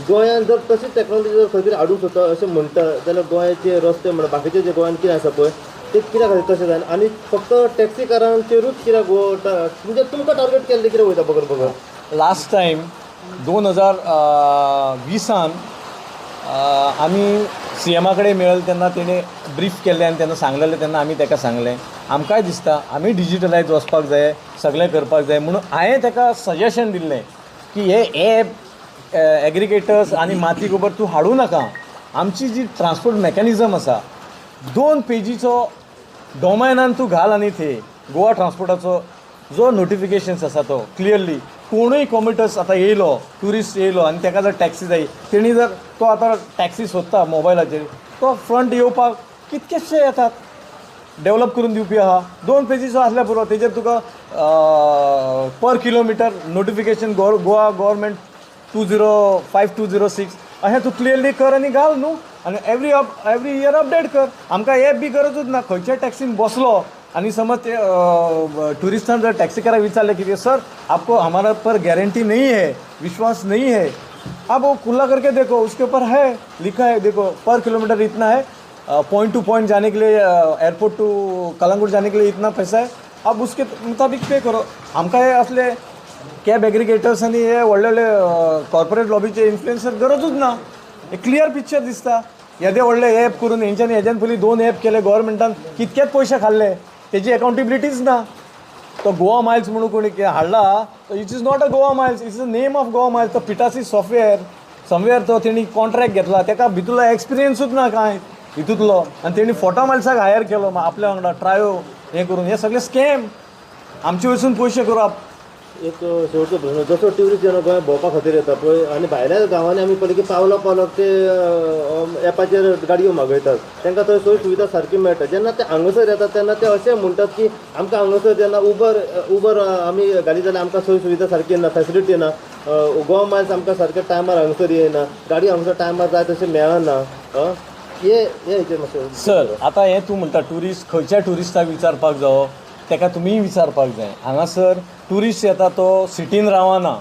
गोंयांत जर तशीच टॅक्नॉलॉजी जर खंय तरी हाडूंक सोदता अशें म्हणटा जाल्यार गोंयाचे रस्ते म्हणल्यार बाकीचे जे गोंयांत कितें आसा पळय ते कित्याक खातीर तशें जायना आनी फक्त टॅक्सीकारांचेरूच कित्याक म्हणजे तुमकां टार्गेट केल्लें कितें वयता बगर. लास्ट टायम 2020 आमी CMA कडेन मेळ्ळे तेन्ना तेणें ब्रीफ केल्लें आनी तेन्ना सांगलेलें तेन्ना आमी ताका सांगलें आमकांय दिसता आमी डिजिटलायज वचपाक जाय सगळें करपाक जाय म्हणून हांवें ताका सजेशन दिल्लें की हे ॲप एग्रिगेटर्स आनी माती गोबर तूं हाडूं नाका. आमची जी ट्रान्सपोर्ट मेकॅनिझम आसा 2 पेजीचो डोमायनान तूं घाल आनी थंय गोवा ट्रान्सपोर्टाचो जो नोटिफिकेशन्स आसा तो क्लियरली कोणूय कॉम्युटर्स आतां येयलो ट्युरिस्ट येयलो आनी ताका जर टॅक्सी जाय तेणी जर तो आतां टॅक्सी सोदता मोबायलाचेर तो फ्रंट येवपाक कितकेशे येतात डेवलप करून दिवपी आहा 2 पेजीचो आसल्यार पुरो तेजेर तुका पर किलोमिटर नोटिफिकेशन गोवा गव्हर्मेंट 205206 अशें तूं क्लियरली कर आनी घाल न्हू आनी एवरी इयर अपडेट कर आमकां एप बी गरजूच ना खंयच्याय टॅक्सीन बसलो आणि समझ ते टूरिस्टान जर टैक्सीकारा विचारले कि सर आपको हमारा पर गारंटी नहीं है विश्वास नहीं है आप वो खुला करके देखो उसके ऊपर है लिखा है देखो पर किलोमीटर इतना है पॉइंट टू पॉइंट जाने के लिए एयरपोर्ट टू कलंगूट जाने के लिए इतना पैसा है आप उसके मुताबिक पे करो आमकां हे असले कॅब एग्रिगेटर्स आनी हे व्हडले व्हडले कॉर्पोरेट लॉबीचे इन्फ्लुएन्सर गरजूच ना एक क्लियर पिक्चर दिसता येदे व्हडले एप करून हेंच्यांनी हेज्यान पयलीं 2 एप केले गव्हर्मेंटान कितकेच पयशे खाल्ले तेजी अकाउंटेबिलिटीच ना तो गोवा मायल्स म्हणून कोणी हाडला it is not a Goa Miles it's the name of Goa Miles तो पिटासी सॉफ्टवेअर समवेअर तो तेणी कॉन्ट्रॅक्ट घेतला ताका भितूरलो एक्सपिरियन्सूच ना कांय हितूंतलो आनी तेणी फोटा मायल्साक हायर केलो आपल्या वांगडा ट्रायो हे करून हे सगळे स्कॅम आमचे वयसून पयशे करप एक शेवटचो प्रश्न जसो ट्युरिस्ट जेन्ना गोंय भोंवपा खातीर येता पळय आनी भायल्या गांवांनी आमी पळयलें की पावलो पावलो ते एपाचेर गाडयो मागयतात तांकां थंय सोय सुविधा सारकी मेळटा जेन्ना ते हांगासर येतात तेन्ना ते अशें म्हणटात की आमकां हांगासर जेन्ना उबर आमी घाली जाल्यार आमकां सोय सुविधा सारकी ना फेसिलिटी ना गोवा मायल्स आमकां सारके टायमार हांगासर येयना गाडी हांगासर टायमार जाय तशें मेळना हे हेचेर मातशें सर आता हे तूं म्हणटा ट्युरिस्ट खंयच्या ट्युरिस्टाक विचारपाक जावो ताका तुमी विचारपाक जाय हांगासर ट्युरिस्ट येता तो सिटीन रावना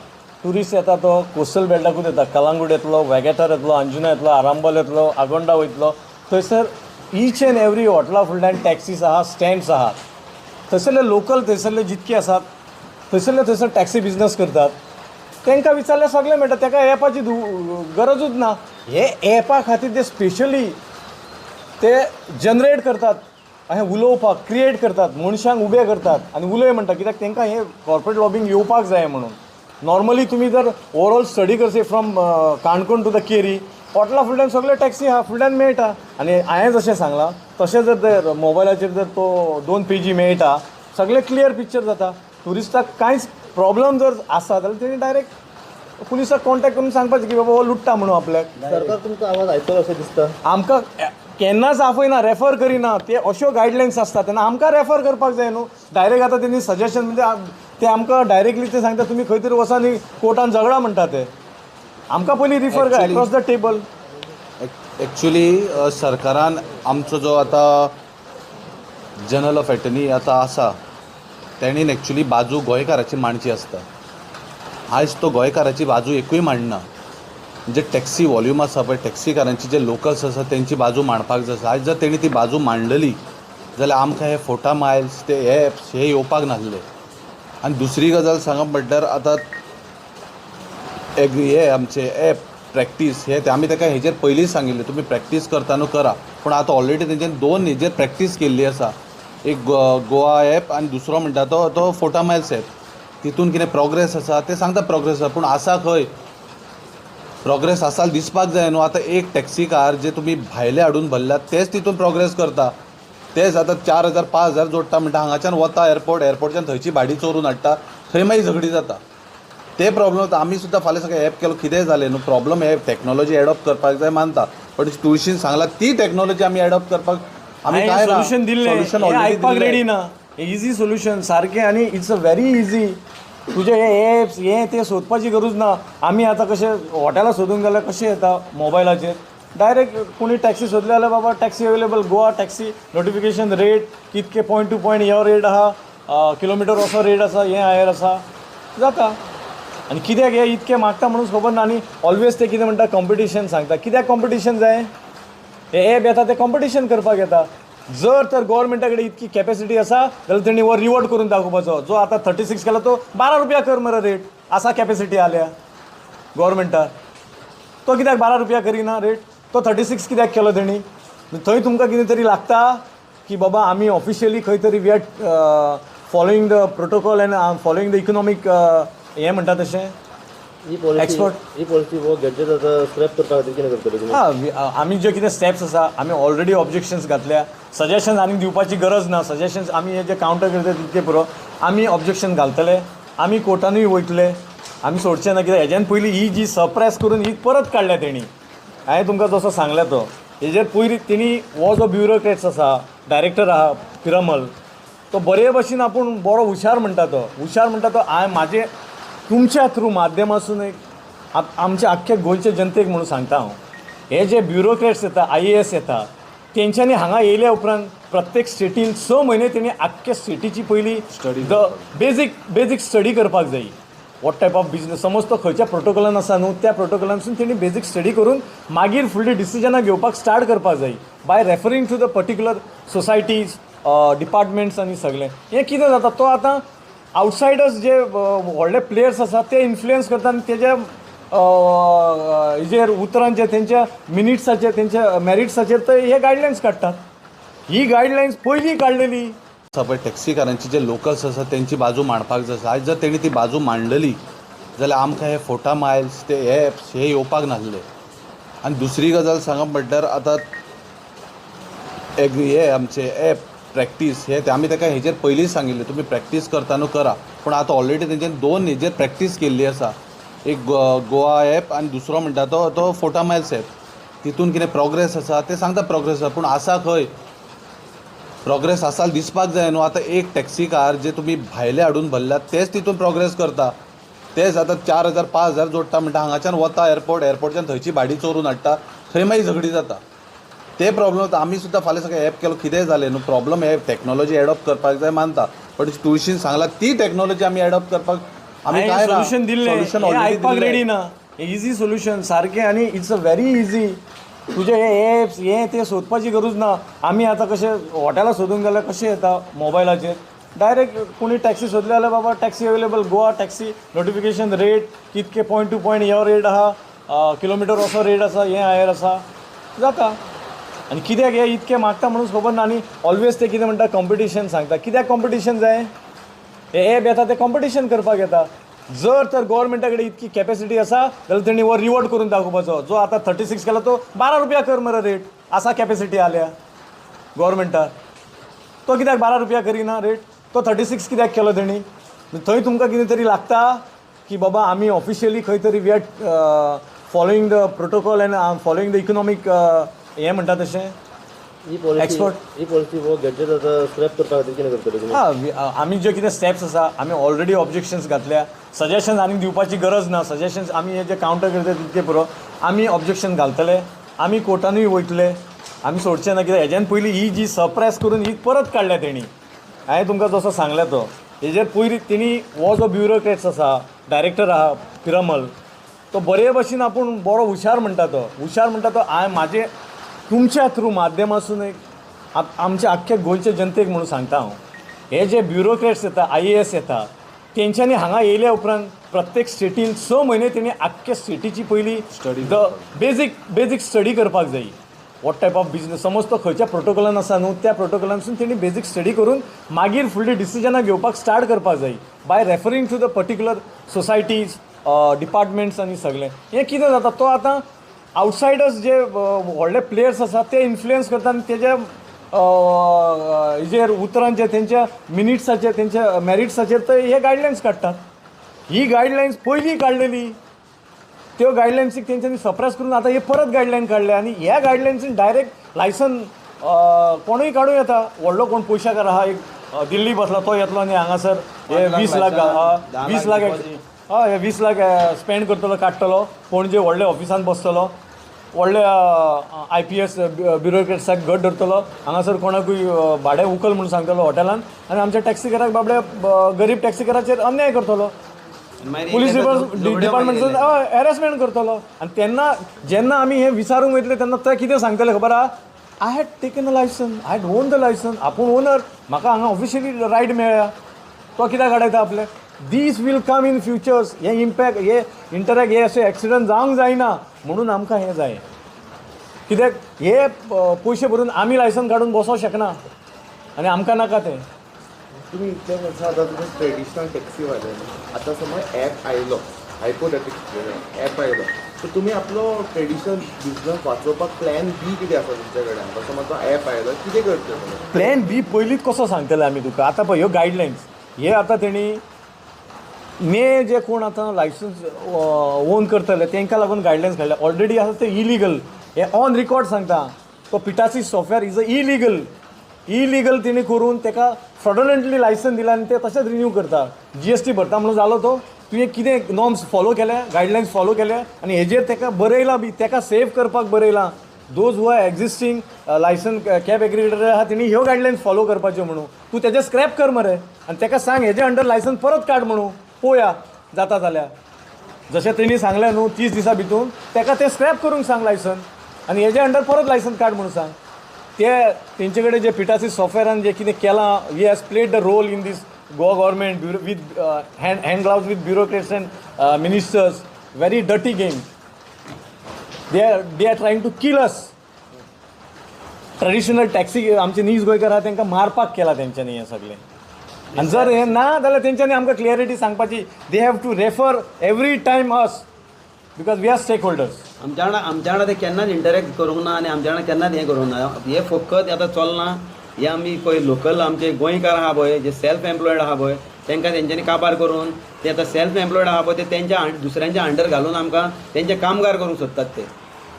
ट्युरिस्ट येता तो कोस्टल बेल्टाकूच येता कलंगूट येतलो वेगेटर येतलो अंजुना येतलो आरांबोल येतलो आगोंडा वयतलो थंयसर ईच एंड एवरी हॉटेला फुडल्यान टॅक्सीस आहा स्टँड्स आहात थंयसरले लोकल थंयसरले जितके आसात थंयसर टॅक्सी बिजनस करतात तांकां विचारल्यार सगळें मेळटा ताका एपाची गरजूच ना हे एपा खातीर ते स्पेशली ते जनरेट करतात अशें उलोवपाक क्रिएट करतात मनशांक उबे करतात आनी उलय म्हणटा कित्याक तांकां हे कॉर्पोरेट लॉबींग येवपाक जाय म्हणून नॉर्मली तुमी जर ओवरऑल स्टडी करचे from Canacona to the Keri हॉटेला फुडल्यान सगळे टॅक्सी आहा फुडल्यान मेळटा आनी हांवें जशें सांगलां तशें जर ते मोबायलाचेर जर तो 2 पेजी मेळटा सगळें क्लियर पिक्चर जाता ट्युरिस्टाक कांयच प्रॉब्लम जर आसा जाल्यार तेणी डायरेक्ट पुलिसाक कॉन्टॅक्ट करून सांगपाचें की बाबा हो लुट्टा म्हणून आपल्याक सरकार तुमचो आवाज आयकलो अशें दिसता आमकां केन्नाच आफयना रेफर करिना ते अश्यो गायडलायन्स आसता तेन्ना आमकां रेफर करपाक जाय न्हू डायरेक्ट आतां तेणी सजेशन म्हणजे ते आमकां डायरेक्टली ते सांगता तुमी खंय तरी वचा आनी कोर्टान झगडा म्हणटा ते आमकां पयलीं रिफर कर अक्रॉस द टेबल एक्चुली सरकारान आमचो जो आतां जनरल ऑफ एटर्नी आतां आसा तेणीन एक्चुली बाजू गोंयकाराची मांडची आसता आयज तो गोंयकाराची बाजू एकूय मांडना जे टॅक्सी वॉल्यूम आसा पळय टॅक्सीकारांची जे लोकल्स आसा तेंची बाजू मांडपाक जाय आसा आयज जर तेणी ती बाजू मांडलेली जाल्यार आमकां हे फोटा मायल्स ते एप्स हे येवपाक नासले आनी दुसरी गजाल सांगप म्हणल्यार आतां हे आमचे एप प्रॅक्टीस हे आमी ताका हेजेर पयलींच सांगिल्लें तुमी प्रॅक्टीस करता न्हू करा पूण आतां ऑलरेडी तेंच्यानी 2 हेजेर प्रॅक्टीस केल्ली आसा एक गोवा एप आनी दुसरो म्हणटा तो फोटा मायल्स एप तितून कितें प्रोग्रेस आसा ते सांगता प्रोग्रेस आसा पूण आसा खंय प्रोग्रेस आसा दिसपाक जाय न्हू आतां एक टॅक्सी कार जे तुमी भायले हाडून भरल्यात तेच तितून प्रोग्रेस करता तेच आतां 4000 5000 जोडटा म्हणटा हांगाच्यान वता एअरपोर्टच्यान थंयची भाडी चोरून हाडटा थंय मागीर झगडी जाता ते प्रॉब्लम जाता आमी सुद्दां फाल्यां सगळें एप केलो कितेंय जालें न्हू प्रॉब्लम हे टॅक्नॉलॉजी एडॉप्ट करपाक जाय मानता बट टुरिस्टीन सांगला ती टॅक्नॉलॉजी आमी एडॉप्ट करपाक आमी काय सोल्युशन दिल्लें आयकपाक रेडी ना इजी सोल्युशन सारकें आनी इट्स अ व्हेरी इजी तुजे हे एप्स हे ते सोदपाची गरज ना आमी आतां कशें हॉटेलां सोदूंक जाल्यार कशें येता मोबायलाचेर डायरेक्ट कोणी टॅक्सी सोदली जाल्यार बाबा taxi available Goa taxi notification rate कितके पॉयंट टू पॉयंट हो रेट आहा किलोमिटर असो रेट आसा हे हायर आसा जाता आनी कित्याक हे इतके मागता म्हणून खबर ना आनी ऑलवेज ते कितें म्हणटा कॉम्पिटिशन सांगता कित्याक कॉम्पिटिशन जाय हे एप येता ते कॉम्पिटिशन करपाक येता जर तर गव्हर्मेंटा कडेन इतकी कॅपॅसिटी आसा जाल्यार तेणी वर रिवॉर्ड करून दाखोवपाचो जो आतां 36 केला तो 12 रुपया कर मरे रेट आसा कॅपॅसिटी आल्या गव्हर्मेंटाक तो कित्याक 12 रुपया करिना रेट तो 36 कित्याक केलो तेणी थंय तुमकां कितें तरी लागता की बाबा आमी ऑफिशियली खंय तरी we are following the protocol and following the economic हें म्हणटा तशें एक्सपर्ट ही पॉलिसी वो गॅजेट आतां स्क्रॅप करपा खातीर कितें करतले तुमी? आमी जे कितें स्टेप्स आसा आमी ऑलरेडी ऑब्जेक्शन्स घातल्या. सजेशन आनी दिवपाची गरज ना. सजेशन्स आमी हे जे कावंटर करता तितके पुरो आमी ऑब्जेक्शन घालतले. आमी कोर्टानूय वयतले. आमी सोडचे ना कित्याक हेज्यान पयलीं ही जी सप्रेस करून ही परत काडल्या तेणी. हांवें तुमकां जसो सांगल्या तो हेजेर पयलीं तेणी हो जो ब्युरोक्रेट्स आसा डायरेक्टर आहा पिरामल तो बरे भशेन आपूण बरो हुशार म्हणटा तो हांवें म्हाजे तुमच्या थ्रू माध्यमासून एक आमच्या आख्ख्या गोंयच्या जनतेक म्हणून सांगता हांव हे जे ब्युरोक्रेट्स येता IAS येता तेंच्यांनी हांगा येयल्या उपरांत प्रत्येक स्टेटीन 6 म्हयने तेणी आख्ख्या स्टेटीची पयली बेजीक स्टडी करपाक जाय. वॉट टायप ऑफ बिजनस समज तो खंयच्या प्रोटोकॉलान आसा न्हू त्या प्रोटोकॉलानसून तेणी बेजीक स्टडी करून मागीर फुडलीं डिसिजनां घेवपाक स्टार्ट करपाक जाय by referring to the particular societies departments आनी सगळें. हें कितें जाता तो आतां आवटसायडर्स जे व्हडले प्लेयर्स आसात ते इन्फ्लुयन्स करता आनी तेज्या हेजेर उतरांचेर तेंच्या मिनिट्साचेर तेंच्या मॅरिट्साचेर ते हे गायडलायन्स काडटात. ही गायडलायन्स पयलीं काडलेली. पळय टॅक्सीकारांची जे लोकल्स आसा तेंची बाजू मांडपाक जाय आसा. आयज जर तेणी ती बाजू मांडलेली जाल्यार आमकां हे फोटा मायल्स ते एप्स हे येवपाक नासले. आनी दुसरी गजाल सांगप म्हणल्यार आतां हे आमचे एप प्रॅक्टीस हे आमी ताका हेजेर पयलींच सांगिल्लें तुमी प्रॅक्टीस करता न्हू करा. पूण आतां ऑलरेडी तेंच्यानी 2 हेजेर प्रॅक्टीस केल्ली आसा. एक गोवा एप आनी दुसरो म्हणटा तो फोटा मायल्स एप. तितून कितें प्रोग्रेस आसा ते सांगता प्रोग्रेस आसा पूण आसा खंय प्रोग्रेस आसा दिसपाक जाय न्हू. आतां एक टॅक्सी कार जे तुमी भायले हाडून भरल्यात तेच तितून प्रोग्रेस करता. तेच आतां 4,000 5,000 जोडटा म्हणटा हांगाच्यान वता एअरपोर्टच्यान थंयची भाडी चोरून हाडटा थंय मागीर झगडी जाता. ते प्रॉब्लम जाता. आमी सुद्दां फाल्यां सगळें एप केलो कितेंय जालें न्हू प्रॉब्लम हे टॅक्नॉलॉजी एडॉप्ट करपाक जाय मानता पण तुळशीन सांगला ती टॅक्नॉलॉजी आमी एडॉप्ट करपाक आमी काय सोल्युशन दिल्लें आयकपाक रेडी ना. इजी सोल्युशन सारकें आनी इट्स अ व्हेरी इजी. तुजे हे एप्स हे ते सोदपाची गरज ना. आमी आतां कशें हॉटेलां सोदूंक गेल्यार कशें येता मोबायलाचेर डायरेक्ट कोणी टॅक्सी सोदली जाल्यार बाबा taxi available Goa taxi notification rate कितके पॉयंट टू पॉयंट हो रेट आहा किलोमिटर असो रेट आसा हें हायर आसा जाता. आनी कित्याक हे इतके मागता म्हणून खबर ना. आनी ऑलवेज ते कितें म्हणटा कॉम्पिटिशन सांगता. कित्याक कॉम्पिटिशन जाय हे एप येता ते कॉम्पिटिशन करपाक येता. जर तर गव्हर्मेंटा कडेन इतकी कॅपॅसिटी आसा जाल्यार तेणी वो रिवॉर्ड करून दाखोवपाचो. जो आतां 36 केला तो 12 रुपया कर मरे रेट आसा कॅपॅसिटी आल्या गव्हर्मेंटाक. तो कित्याक 12 रुपया करिना रेट तो 36 कित्याक केलो तेणी. थंय तुमकां कितें तरी लागता की बाबा आमी ऑफिशियली खंय तरी we are following the protocol and following the economic हें म्हणटा तशें एक्सपर्ट. ही पॉलिसी वो गॅजेट आतां स्क्रॅप करपा खातीर कितें करतले तुमी? आमी जे कितें स्टेप्स आसा आमी ऑलरेडी ऑब्जेक्शन्स घातल्या. सजेशन आनी दिवपाची गरज ना. सजेशन्स आमी हे जे कावंटर करता तितके पुरो आमी ऑब्जेक्शन घालतले. आमी कोर्टानूय वयतले. आमी सोडचे ना कित्याक हेज्यान पयलीं ही जी सप्रेस करून ही परत काडल्या तेणी. हांवें तुमकां जसो सांगल्या तो हेजेर पयलीं तेणी हो जो ब्युरोक्रेट्स आसा डायरेक्टर आहा पिरामल तो बरे भशेन आपूण बरो हुशार म्हणटा तो हांवें म्हाजे तुमच्या थ्रू माध्यमासून एक आमच्या आख्ख्या गोंयच्या जनतेक म्हणून सांगता हांव हे जे ब्युरोक्रेट्स येता IAS येता तेंच्यांनी हांगा येयल्या उपरांत प्रत्येक स्टेटीन 6 म्हयने तेणी आख्ख्या स्टेटीची पयली बेजीक स्टडी करपाक जाय. वॉट टायप ऑफ बिजनस समज तो खंयच्या प्रोटोकॉलान आसा न्हू त्या प्रोटोकॉलानसून तेणी बेजीक स्टडी करून मागीर फुडलीं डिसिजनां घेवपाक स्टार्ट करपाक जाय by referring to the particular societies departments आनी सगळें. हें कितें जाता तो आतां आवटसायडर्स जे व्हडले प्लेयर्स आसात ते इन्फ्लुयन्स करता आनी तेज्या हेजेर उतरांचेर तेंच्या मिनिट्साचेर तेंच्या मॅरिट्साचेर ते हे गायडलायन्स काडटात. ही गायडलायन्स पयलीं काडलेली. त्यो गायडलायन्सीक तेंच्यांनी सप्रेस करून आतां हे परत गायडलायन काडल्या आनी ह्या गायडलायन्सीन डायरेक्ट लायसन कोणूय काडूं येता. व्हडलो कोण पयशाकार आहा एक दिल्ली बसला तो येतलो आनी हांगासर हे 20 लाख हे 20 लाख स्पेंड करतलो काडटलो. पणजे व्हडल्या ऑफिसान बसतलो व्हडल्या IPS ब्युरोक्रेट्साक घट धरतलो हांगासर कोणाकूय भाडें उखल म्हणून सांगतलो हॉटेलान आनी आमच्या टॅक्सीकाराक बाबड्या गरीब टॅक्सीकाराचेर अन्याय करतलो. पुलीस डिपार्टमेंटान हॅरेसमेंट करतलो. आनी तेन्ना जेन्ना आमी हें विचारूंक वयतले तेन्ना ते कितें सांगतले खबर आहा I had taken a licence I had own the licence आपूण ओनर म्हाका हांगा ऑफिशियली रायट मेळ्ळा. तो कित्याक काडयता आपले. This will come in futures. हे इम्पॅक्ट हे इंटरॅक्ट हे अशे एक्सिडंट जावंक जायना म्हणून आमकां हें जाय. कित्याक हे पयशे भरून आमी लायसन काडून बसोंक शकना आनी आमकां नाका तें. तुम्ही इतलें वर्सां आतां तुमी ट्रेडिशनल टॅक्सीवाले आतां समज ॲप आयलो हायपोथेटिकल एप आयलो सो तुमी आपलो ट्रेडिशनल बिजनस वाचोवपाक प्लॅन बी कितें आसा तुमच्या कडेन जसो म्हाजो एप आयलो कितें करचें प्लॅन बी पयलींच कसो सांगतले आमी तुका आतां पळय ह्यो गायडलायन्स हे आतां तेणी जे कोण आतां लायसन्स ओन करतले तांकां लागून गायडलायन्स काडल्या ऑलरेडी आसा ते इलिगल हे ऑन रिकॉर्ड सांगता तो पिटासी सॉफ्टवेअर इज अ इलिगल तेणी करून ताका फ्रॉडुलंटली लायसन्स दिला आनी ते तशेंच रिन्यू करता GST भरता म्हणून जालो तो तुवें कितें नॉर्म्स फॉलो केले गायडलायन्स फॉलो केले आनी हेजेर ताका बरयलां बी ताका सेव करपाक बरयलां those who are existing licence cab aggregator आहा तेणी ह्यो गायडलायन्स फॉलो करपाच्यो म्हणून तूं तेजें स्क्रॅप कर मरे आनी ताका सांग हेजे अंडर लायसन्स परत काड म्हणून पळोवया जाता जाल्यार जशें तेणी सांगलें न्हू 30 दिसां भितून ताका तें स्क्रॅप करूंक सांग लायसन्स आनी हेजे अंडर परत लायसन्स काड म्हणून सांग तेंचे कडेन जे पिटासी सॉफ्टवेरान जे कितें केलां he has played the role in this Goa government with hand gloves with bureaucrats and ministers very dirty game they are trying to kill us traditional taxi आमचे नीज गोंयकार आहा तांकां मारपाक केला तेंच्यांनी हें सगळें आनी जर हें ना जाल्यार तेंच्यांनी आमकां क्लियरिटी सांगपाची they have to refer every time us because we are stakeholders आमच्या वांगडा ते केन्नाच इंटरेक्ट करूंक ना आनी आमच्या वांगडा केन्नाच हें करूंक ना हे फकत आतां चलना हे आमी पळय लोकल आमचे गोंयकार आहा पळय जे सेल्फ एम्प्लॉयड आहा पळय तांकां तेंच्यांनी काबार करून ते आतां सेल्फ एम्प्लॉयड आहा पळय ते तेंच्या दुसऱ्यांच्या अंडर घालून आमकां तेंचे कामगार करूंक सोदतात ते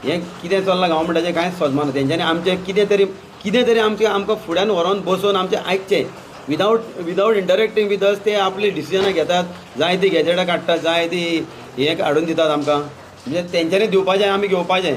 हें कितें चल्लां गव्हर्मेंटाचें कांयच सजमाना तेंच्यांनी आमचें कितें तरी आमकां फुड्यान व्हरोन बसोवन आमचें आयकचें विदावट इंटरेक्टींग विथ अस ते आपली डिसिजनां घेतात जाय ती गॅजेटां काडटात जाय ती हें हाडून दितात आमकां म्हणजे तेंच्यांनी दिवपाचें आमी घेवपाचें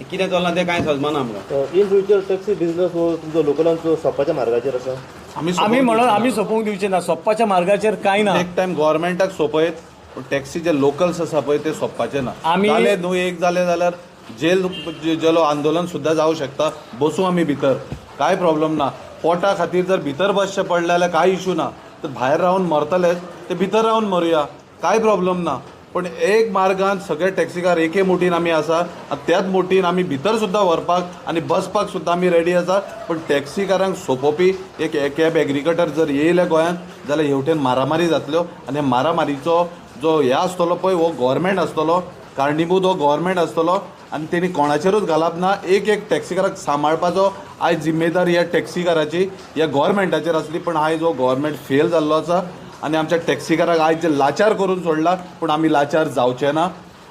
कितें चल्लां तें कांय सजमाना आमकां इन फ्युचर टॅक्सी बिझनेस हो तुमचो लोकलांचो सोंपपाच्या मार्गाचेर आसा आमी म्हणून आमी सोंपोवंक दिवचे ना सोंपपाच्या मार्गाचेर कांय ना एक टायम गव्हर्मेंटाक सोपयत पूण टॅक्सी जे लोकल्स आसा पळय ते सोंपपाचे ना जाले न्हू एक जालें जाल्यार जेलो आंदोलन सुद्दां जावं शकता बसूं आमी भितर कांय प्रॉब्लेम ना पोटा खातीर जर भितर बसचें पडलें जाल्यार कांय इशू ना तर भायर रावन मरतलेच ते भितर रावन मरुया कांय प्रॉब्लेम ना पण एक मार्गान सगळे टॅक्सीकार एके मोटीन आमी आसा आनी त्याच मोटीन आमी भितर सुद्दां व्हरपाक आनी बसपाक सुद्दां आमी रेडी आसा पण टॅक्सीकारांक सोंपोवपी एक कॅब एग्रिगेटर जर येयले गोंयांत जाल्यार हेवटेन मारामारी जातल्यो आनी हे मारामारीचो जो हे आसतलो पळय हो गव्हर्मेंट आसतलो कारणीभूत हो गव्हर्मेंट आसतलो आनी तेणी कोणाचेरूच घालप ना एक टॅक्सीकाराक सांबाळपाचो आयज जिम्मेदारी ह्या टॅक्सीकाराची ह्या गव्हर्मेंटाचेर आसली पण आयज हो गव्हर्मेंट फेल जाल्लो आसा आनी आमच्या टॅक्सीकाराक आयज जे लाचार करून सोडला पूण आमी लाचार जावचे ना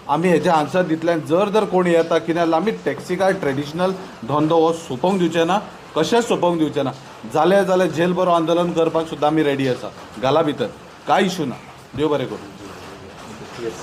आमी हेजे आन्सर दितल्यान जर कोण येता कितें जाल्यार आमी टॅक्सीकार ट्रेडिशनल धंदो हो सोंपोवंक दिवचे ना कशेंच सोंपोवंक दिवचे ना जाल्यार जेल बरो आंदोलन करपाक सुद्दां आमी रेडी आसा घाला भितर कांय इशू ना देव बरें करूं